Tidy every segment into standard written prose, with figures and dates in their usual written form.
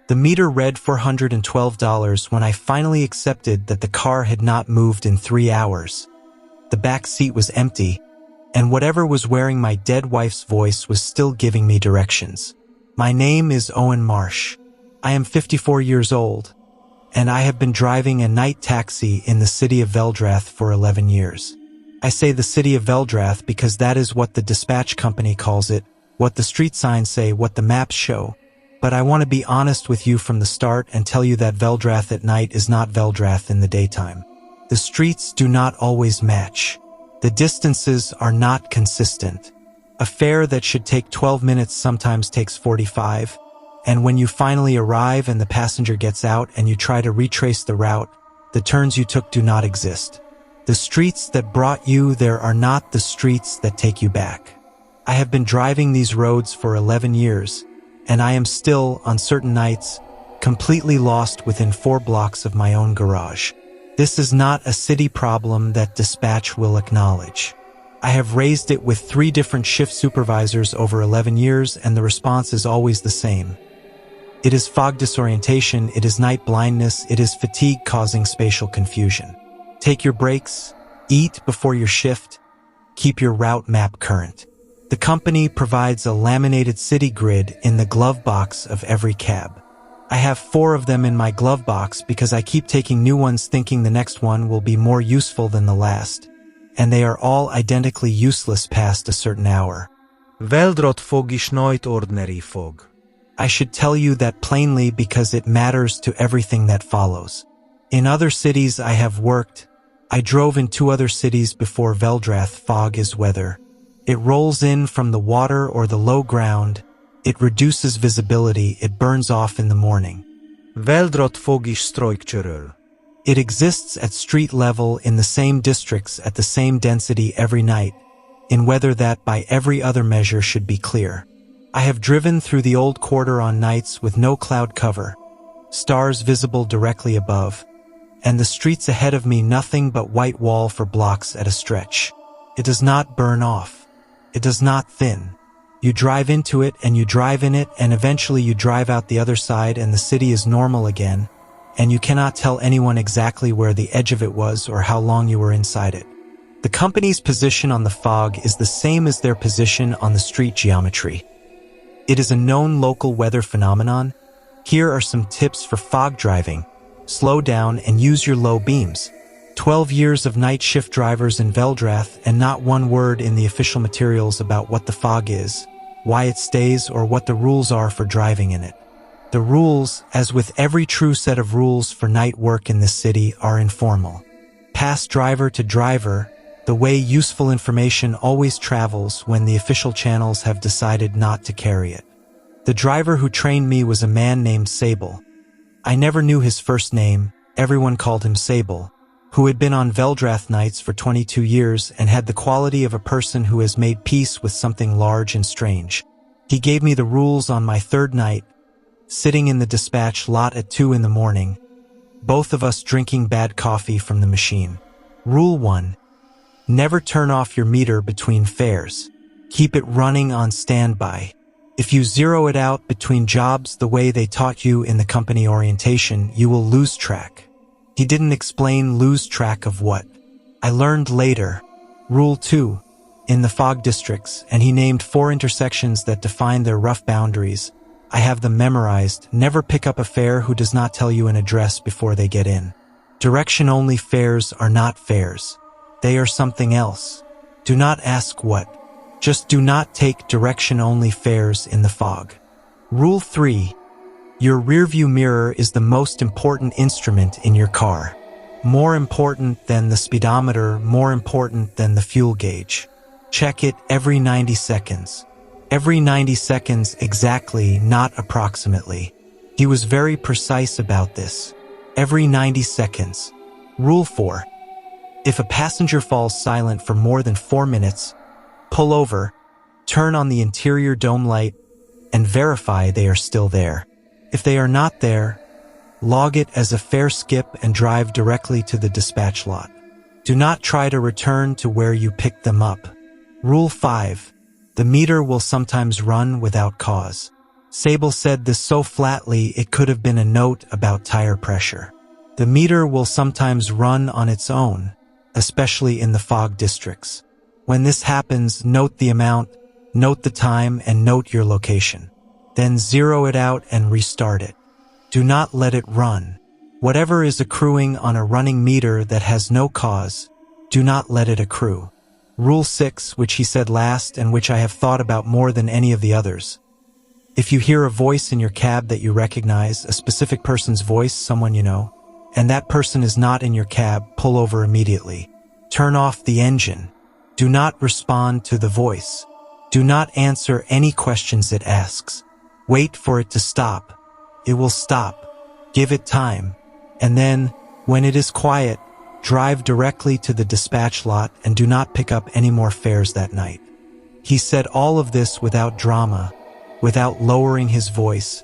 The meter read $412 when I finally accepted that the car had not moved in 3 hours. The back seat was empty, and whatever was wearing my dead wife's voice was still giving me directions. My name is Owen Marsh. I am 54 years old, and I have been driving a night taxi in the city of Veldrath for 11 years. I say the city of Veldrath because that is what the dispatch company calls it, what the street signs say, what the maps show. But I want to be honest with you from the start and tell you that Veldrath at night is not Veldrath in the daytime. The streets do not always match. The distances are not consistent. A fare that should take 12 minutes sometimes takes 45. And when you finally arrive and the passenger gets out and you try to retrace the route, the turns you took do not exist. The streets that brought you there are not the streets that take you back. I have been driving these roads for 11 years, and I am still, on certain nights, completely lost within 4 blocks of my own garage. This is not a city problem that dispatch will acknowledge. I have raised it with 3 different shift supervisors over 11 years, and the response is always the same. It is fog disorientation, it is night blindness, it is fatigue causing spatial confusion. Take your breaks, eat before your shift, keep your route map current. The company provides a laminated city grid in the glove box of every cab. I have 4 of them in my glove box because I keep taking new ones thinking the next one will be more useful than the last, and they are all identically useless past a certain hour. Veldrath fog is not ordinary fog. I should tell you that plainly because it matters to everything that follows. In other cities I have worked, I drove in 2 other cities before Veldrath. Fog is weather. It rolls in from the water or the low ground. It reduces visibility. It burns off in the morning. Veldrath fog is structural. It exists at street level in the same districts at the same density every night, in weather that by every other measure should be clear. I have driven through the old quarter on nights with no cloud cover, stars visible directly above, and the streets ahead of me nothing but white wall for blocks at a stretch. It does not burn off. It does not thin. You drive into it and you drive in it and eventually you drive out the other side and the city is normal again, and you cannot tell anyone exactly where the edge of it was or how long you were inside it. The company's position on the fog is the same as their position on the street geometry. It is a known local weather phenomenon. Here are some tips for fog driving. Slow down and use your low beams. 12 years of night shift drivers in Veldrath and not one word in the official materials about what the fog is, why it stays, or what the rules are for driving in it. The rules, as with every true set of rules for night work in this city, are informal. Pass driver to driver, the way useful information always travels when the official channels have decided not to carry it. The driver who trained me was a man named Sable. I never knew his first name, everyone called him Sable, who had been on Veldrath nights for 22 years and had the quality of a person who has made peace with something large and strange. He gave me the rules on my 3rd night, sitting in the dispatch lot at 2 in the morning, both of us drinking bad coffee from the machine. Rule 1. Never turn off your meter between fares. Keep it running on standby. If you zero it out between jobs the way they taught you in the company orientation, you will lose track. He didn't explain lose track of what. I learned later. Rule 2. In the fog districts, and he named 4 intersections that define their rough boundaries. I have them memorized. Never pick up a fare who does not tell you an address before they get in. Direction-only fares are not fares. They are something else. Do not ask what. Just do not take direction-only fares in the fog. Rule 3. Your rearview mirror is the most important instrument in your car. More important than the speedometer, more important than the fuel gauge. Check it every 90 seconds. Every 90 seconds exactly, not approximately. He was very precise about this. Every 90 seconds. Rule 4. If a passenger falls silent for more than 4 minutes, pull over, turn on the interior dome light, and verify they are still there. If they are not there, log it as a fare skip and drive directly to the dispatch lot. Do not try to return to where you picked them up. Rule 5. The meter will sometimes run without cause. Sable said this so flatly it could have been a note about tire pressure. The meter will sometimes run on its own, especially in the fog districts. When this happens, note the amount, note the time, and note your location. Then zero it out and restart it. Do not let it run. Whatever is accruing on a running meter that has no cause, do not let it accrue. Rule 6, which he said last and which I have thought about more than any of the others. If you hear a voice in your cab that you recognize, a specific person's voice, someone you know, and that person is not in your cab, pull over immediately. Turn off the engine. Do not respond to the voice. Do not answer any questions it asks. Wait for it to stop. It will stop. Give it time. And then, when it is quiet, drive directly to the dispatch lot and do not pick up any more fares that night. He said all of this without drama, without lowering his voice,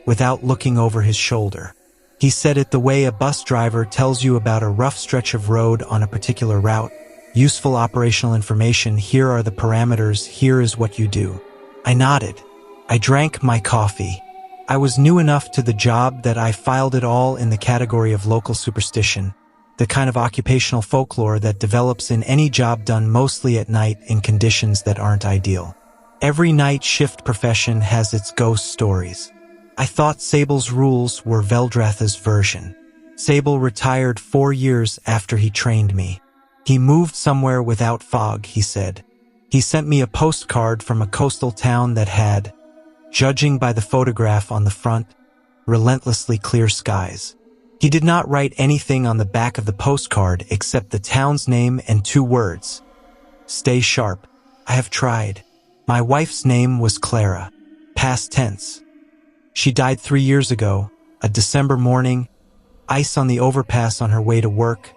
without looking over his shoulder. He said it the way a bus driver tells you about a rough stretch of road on a particular route. Useful operational information, here are the parameters, here is what you do. I nodded. I drank my coffee. I was new enough to the job that I filed it all in the category of local superstition, the kind of occupational folklore that develops in any job done mostly at night in conditions that aren't ideal. Every night shift profession has its ghost stories. I thought Sable's rules were Veldrath's version. Sable retired 4 years after he trained me. He moved somewhere without fog, he said. He sent me a postcard from a coastal town that had, judging by the photograph on the front, relentlessly clear skies. He did not write anything on the back of the postcard except the town's name and 2 words. Stay sharp. I have tried. My wife's name was Clara. Past tense. She died 3 years ago, a December morning, ice on the overpass on her way to work,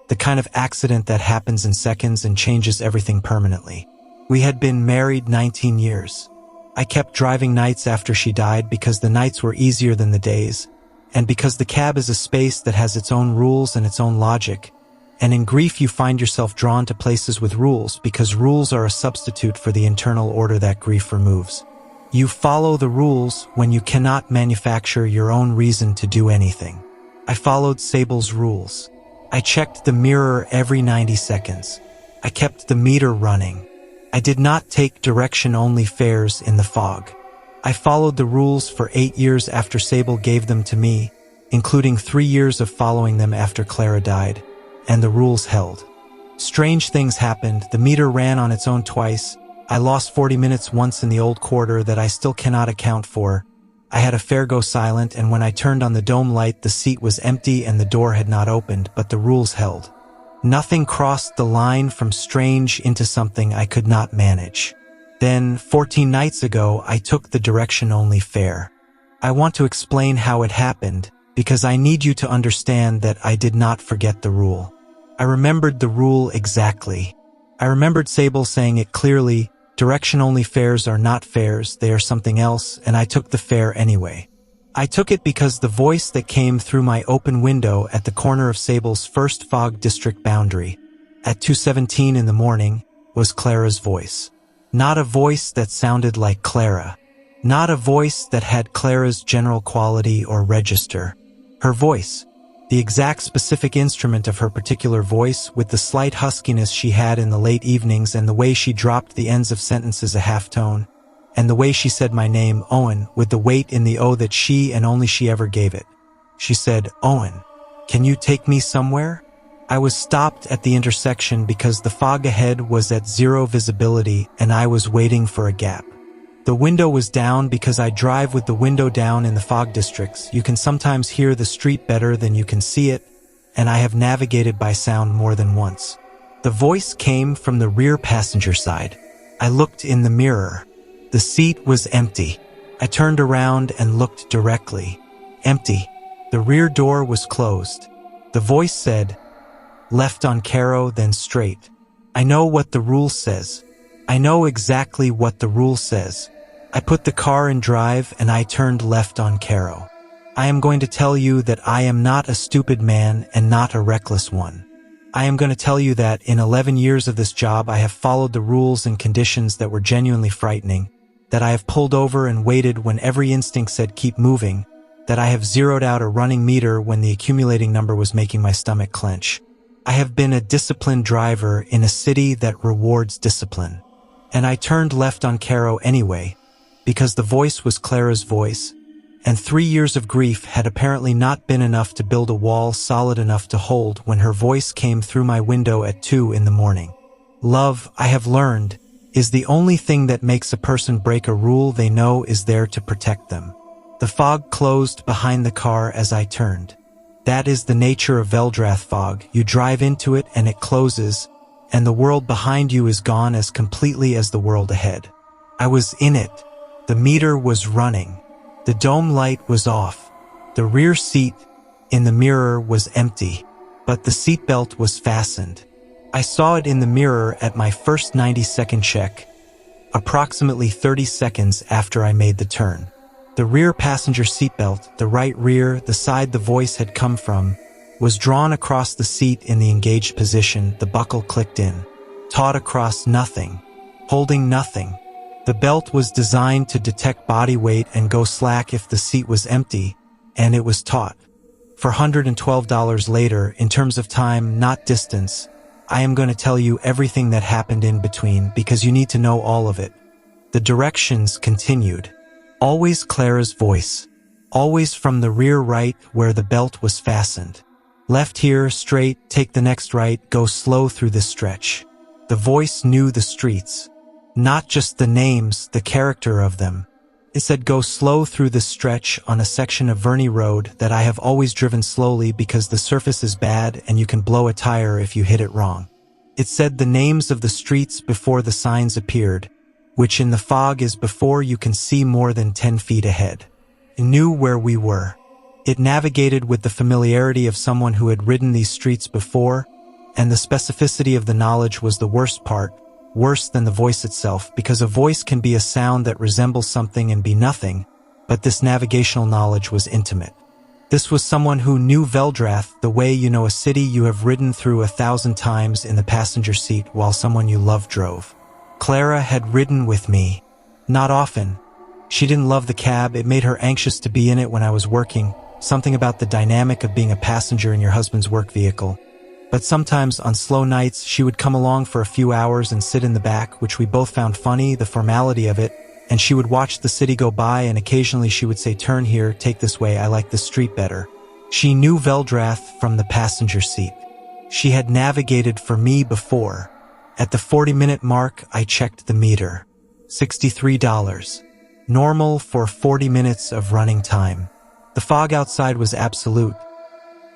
the kind of accident that happens in seconds and changes everything permanently. We had been married 19 years. I kept driving nights after she died because the nights were easier than the days, and because the cab is a space that has its own rules and its own logic, and in grief you find yourself drawn to places with rules because rules are a substitute for the internal order that grief removes. You follow the rules when you cannot manufacture your own reason to do anything. I followed Sable's rules. I checked the mirror every 90 seconds. I kept the meter running. I did not take direction-only fares in the fog. I followed the rules for 8 years after Sable gave them to me, including 3 years of following them after Clara died, and the rules held. Strange things happened. The meter ran on its own twice. I lost 40 minutes once in the old quarter that I still cannot account for. I had a fare go silent, and when I turned on the dome light, the seat was empty and the door had not opened, but the rules held. Nothing crossed the line from strange into something I could not manage. Then, 14 nights ago, I took the direction-only fare. I want to explain how it happened, because I need you to understand that I did not forget the rule. I remembered the rule exactly. I remembered Sable saying it clearly, direction-only fares are not fares, they are something else, and I took the fare anyway. I took it because the voice that came through my open window at the corner of Sable's first fog district boundary, at 2:17 in the morning, was Clara's voice. Not a voice that sounded like Clara. Not a voice that had Clara's general quality or register. Her voice, the exact specific instrument of her particular voice, with the slight huskiness she had in the late evenings and the way she dropped the ends of sentences a half-tone, and the way she said my name, Owen, with the weight in the O that she and only she ever gave it. She said, "Owen, can you take me somewhere?" I was stopped at the intersection because the fog ahead was at 0 visibility and I was waiting for a gap. The window was down because I drive with the window down in the fog districts. You can sometimes hear the street better than you can see it, and I have navigated by sound more than once. The voice came from the rear passenger side. I looked in the mirror. The seat was empty. I turned around and looked directly. Empty. The rear door was closed. The voice said, "Left on Caro, then straight." I know what the rule says. I know exactly what the rule says. I put the car in drive and I turned left on Caro. I am going to tell you that I am not a stupid man and not a reckless one. I am going to tell you that in 11 years of this job I have followed the rules and conditions that were genuinely frightening, that I have pulled over and waited when every instinct said keep moving, that I have zeroed out a running meter when the accumulating number was making my stomach clench. I have been a disciplined driver in a city that rewards discipline. And I turned left on Caro anyway, because the voice was Clara's voice, and 3 years of grief had apparently not been enough to build a wall solid enough to hold when her voice came through my window at 2 in the morning. Love, I have learned, is the only thing that makes a person break a rule they know is there to protect them. The fog closed behind the car as I turned. That is the nature of Veldrath fog. You drive into it and it closes, and the world behind you is gone as completely as the world ahead. I was in it. The meter was running. The dome light was off. The rear seat in the mirror was empty, but the seatbelt was fastened. I saw it in the mirror at my first 90-second check, approximately 30 seconds after I made the turn. The rear passenger seatbelt, the right rear, the side the voice had come from, was drawn across the seat in the engaged position. The buckle clicked in, taut across nothing, holding nothing. The belt was designed to detect body weight and go slack if the seat was empty, and it was taut. For $112 later, in terms of time, not distance, I am going to tell you everything that happened in between because you need to know all of it. The directions continued. Always Clara's voice. Always from the rear right where the belt was fastened. Left here, straight, take the next right, go slow through this stretch. The voice knew the streets. Not just the names, the character of them. It said go slow through this stretch on a section of Verney Road that I have always driven slowly because the surface is bad and you can blow a tire if you hit it wrong. It said the names of the streets before the signs appeared, which in the fog is before you can see more than 10 feet ahead. It knew where we were. It navigated with the familiarity of someone who had ridden these streets before, and the specificity of the knowledge was the worst part. Worse than the voice itself, because a voice can be a sound that resembles something and be nothing, but this navigational knowledge was intimate. This was someone who knew Veldrath the way you know a city you have ridden through 1,000 times in the passenger seat while someone you love drove. Clara had ridden with me. Not often. She didn't love the cab, it made her anxious to be in it when I was working, something about the dynamic of being a passenger in your husband's work vehicle. But sometimes on slow nights, she would come along for a few hours and sit in the back, which we both found funny, the formality of it, and she would watch the city go by and occasionally she would say, turn here, take this way, I like this street better. She knew Veldrath from the passenger seat. She had navigated for me before. At the 40-minute mark, I checked the meter. $63. Normal for 40 minutes of running time. The fog outside was absolute.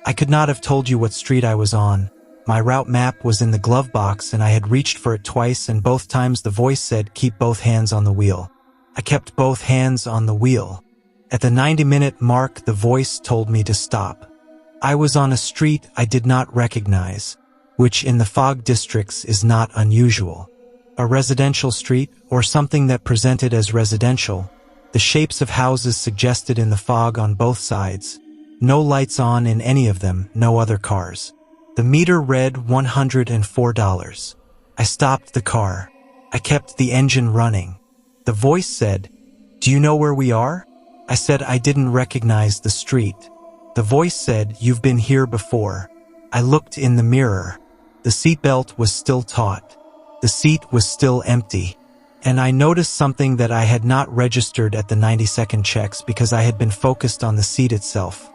I could not have told you what street I was on. My route map was in the glove box and I had reached for it twice and both times the voice said, keep both hands on the wheel. I kept both hands on the wheel. At the 90-minute mark, the voice told me to stop. I was on a street I did not recognize, which in the fog districts is not unusual. A residential street, or something that presented as residential. The shapes of houses suggested in the fog on both sides. No lights on in any of them, no other cars. The meter read $104. I stopped the car. I kept the engine running. The voice said, do you know where we are? I said I didn't recognize the street. The voice said, you've been here before. I looked in the mirror. The seatbelt was still taut. The seat was still empty. And I noticed something that I had not registered at the 90-second checks because I had been focused on the seat itself.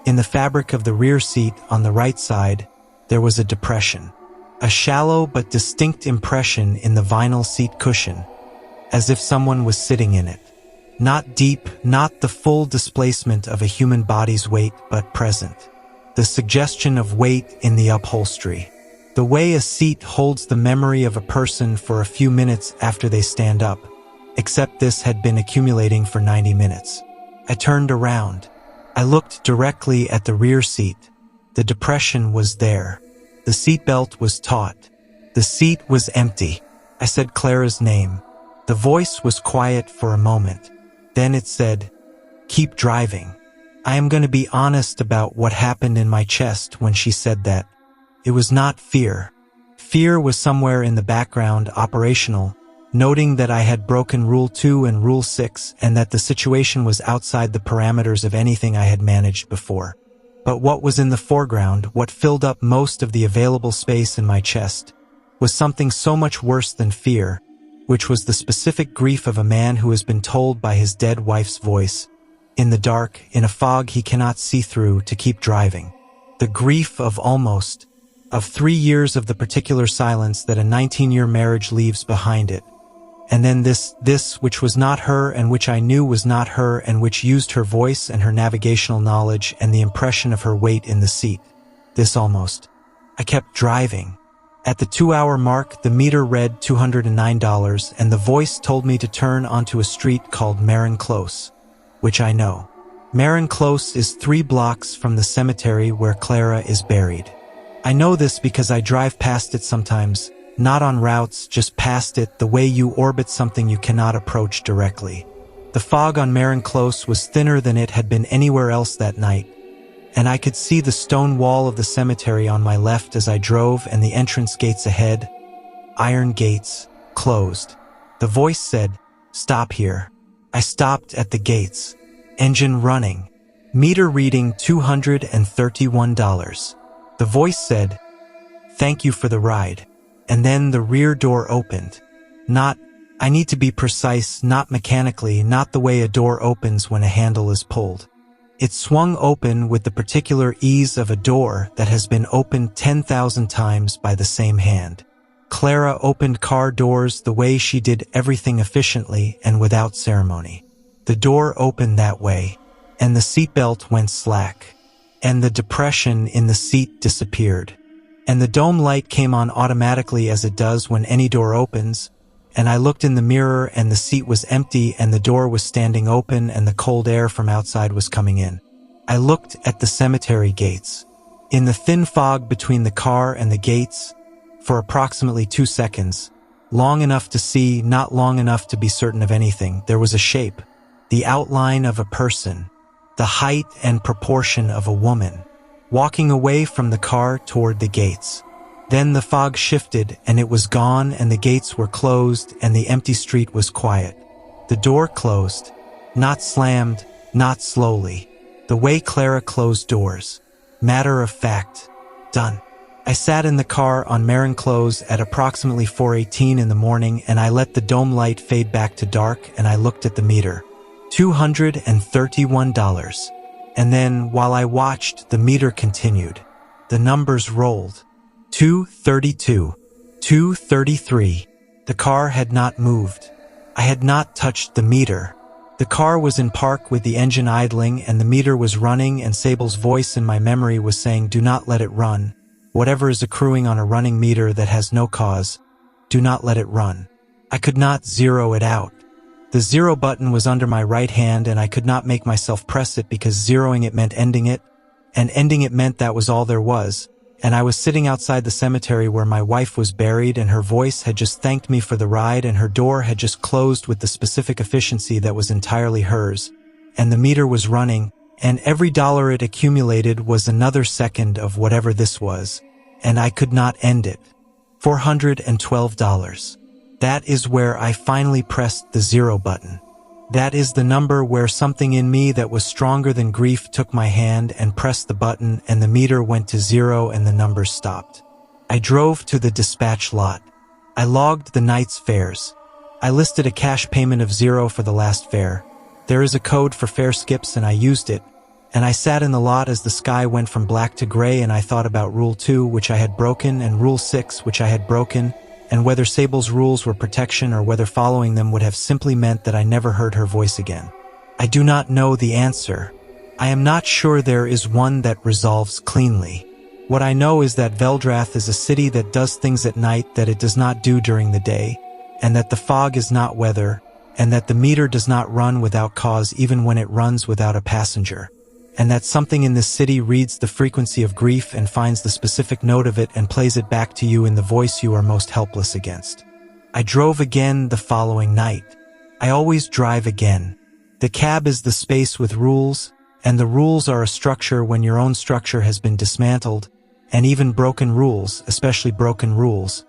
In the fabric of the rear seat on the right side, there was a depression. A shallow but distinct impression in the vinyl seat cushion, as if someone was sitting in it. Not deep, not the full displacement of a human body's weight, but present. The suggestion of weight in the upholstery. The way a seat holds the memory of a person for a few minutes after they stand up, except this had been accumulating for 90 minutes. I turned around. I looked directly at the rear seat. The depression was there. The seatbelt was taut. The seat was empty. I said Clara's name. The voice was quiet for a moment. Then it said, keep driving. I am going to be honest about what happened in my chest when she said that. It was not fear. Fear was somewhere in the background, operational, noting that I had broken Rule 2 and Rule 6 and that the situation was outside the parameters of anything I had managed before. But what was in the foreground, what filled up most of the available space in my chest, was something so much worse than fear, which was the specific grief of a man who has been told by his dead wife's voice, in the dark, in a fog he cannot see through, to keep driving. The grief of 3 years of the particular silence that a 19-year marriage leaves behind it. And then this which was not her and which I knew was not her and which used her voice and her navigational knowledge and the impression of her weight in the seat. This almost. I kept driving. At the 2-hour mark, the meter read $209 and the voice told me to turn onto a street called Marin Close, which I know. Marin Close is 3 blocks from the cemetery where Clara is buried. I know this because I drive past it sometimes. Not on routes, just past it, the way you orbit something you cannot approach directly. The fog on Marin Close was thinner than it had been anywhere else that night, and I could see the stone wall of the cemetery on my left as I drove and the entrance gates ahead, iron gates, closed. The voice said, "Stop here." I stopped at the gates. Engine running. Meter reading $231. The voice said, "Thank you for the ride." And then the rear door opened. I need to be precise, not mechanically, not the way a door opens when a handle is pulled. It swung open with the particular ease of a door that has been opened 10,000 times by the same hand. Clara opened car doors the way she did everything efficiently and without ceremony. The door opened that way, and the seatbelt went slack, and the depression in the seat disappeared. And the dome light came on automatically as it does when any door opens, and I looked in the mirror and the seat was empty and the door was standing open and the cold air from outside was coming in. I looked at the cemetery gates. In the thin fog between the car and the gates, for approximately 2 seconds, long enough to see, not long enough to be certain of anything, there was a shape, the outline of a person, the height and proportion of a woman, walking away from the car toward the gates. Then the fog shifted and it was gone and the gates were closed and the empty street was quiet. The door closed, not slammed, not slowly, the way Clara closed doors. Matter of fact. Done. I sat in the car on Marin Close at approximately 4:18 in the morning and I let the dome light fade back to dark and I looked at the meter. $231. And then, while I watched, the meter continued. The numbers rolled. 232. 233. The car had not moved. I had not touched the meter. The car was in park with the engine idling and the meter was running and Sable's voice in my memory was saying, "Do not let it run. Whatever is accruing on a running meter that has no cause, do not let it run." I could not zero it out. The zero button was under my right hand and I could not make myself press it because zeroing it meant ending it, and ending it meant that was all there was. And I was sitting outside the cemetery where my wife was buried and her voice had just thanked me for the ride and her door had just closed with the specific efficiency that was entirely hers. And the meter was running, and every dollar it accumulated was another second of whatever this was, and I could not end it. $412. That is where I finally pressed the zero button. That is the number where something in me that was stronger than grief took my hand and pressed the button and the meter went to zero and the numbers stopped. I drove to the dispatch lot. I logged the night's fares. I listed a cash payment of $0 for the last fare. There is a code for fare skips and I used it. And I sat in the lot as the sky went from black to gray and I thought about Rule 2, which I had broken, and Rule 6, which I had broken, and whether Sable's rules were protection or whether following them would have simply meant that I never heard her voice again. I do not know the answer. I am not sure there is one that resolves cleanly. What I know is that Veldrath is a city that does things at night that it does not do during the day, and that the fog is not weather, and that the meter does not run without cause even when it runs without a passenger, and that something in this city reads the frequency of grief and finds the specific note of it and plays it back to you in the voice you are most helpless against. I drove again the following night. I always drive again. The cab is the space with rules, and the rules are a structure when your own structure has been dismantled, and even broken rules, especially broken rules,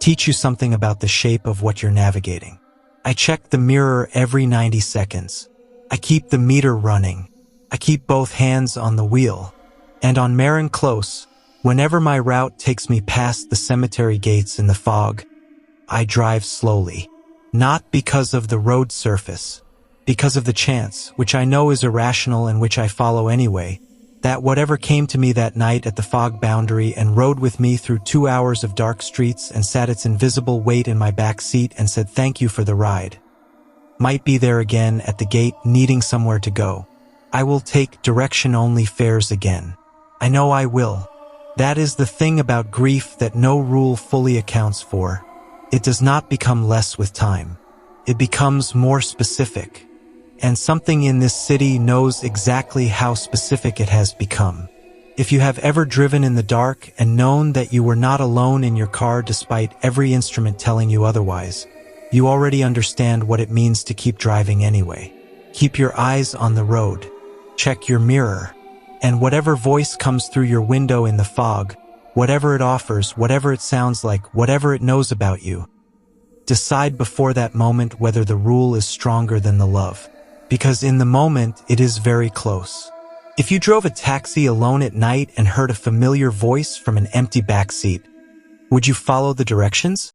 teach you something about the shape of what you're navigating. I check the mirror every 90 seconds. I keep the meter running. I keep both hands on the wheel. And on Marin Close, whenever my route takes me past the cemetery gates in the fog, I drive slowly. Not because of the road surface, because of the chance, which I know is irrational and which I follow anyway, that whatever came to me that night at the fog boundary and rode with me through 2 hours of dark streets and sat its invisible weight in my back seat and said thank you for the ride, might be there again at the gate needing somewhere to go. I will take direction-only fares again. I know I will. That is the thing about grief that no rule fully accounts for. It does not become less with time. It becomes more specific. And something in this city knows exactly how specific it has become. If you have ever driven in the dark and known that you were not alone in your car despite every instrument telling you otherwise, you already understand what it means to keep driving anyway. Keep your eyes on the road. Check your mirror. And whatever voice comes through your window in the fog, whatever it offers, whatever it sounds like, whatever it knows about you, decide before that moment whether the rule is stronger than the love. Because in the moment, it is very close. If you drove a taxi alone at night and heard a familiar voice from an empty backseat, would you follow the directions?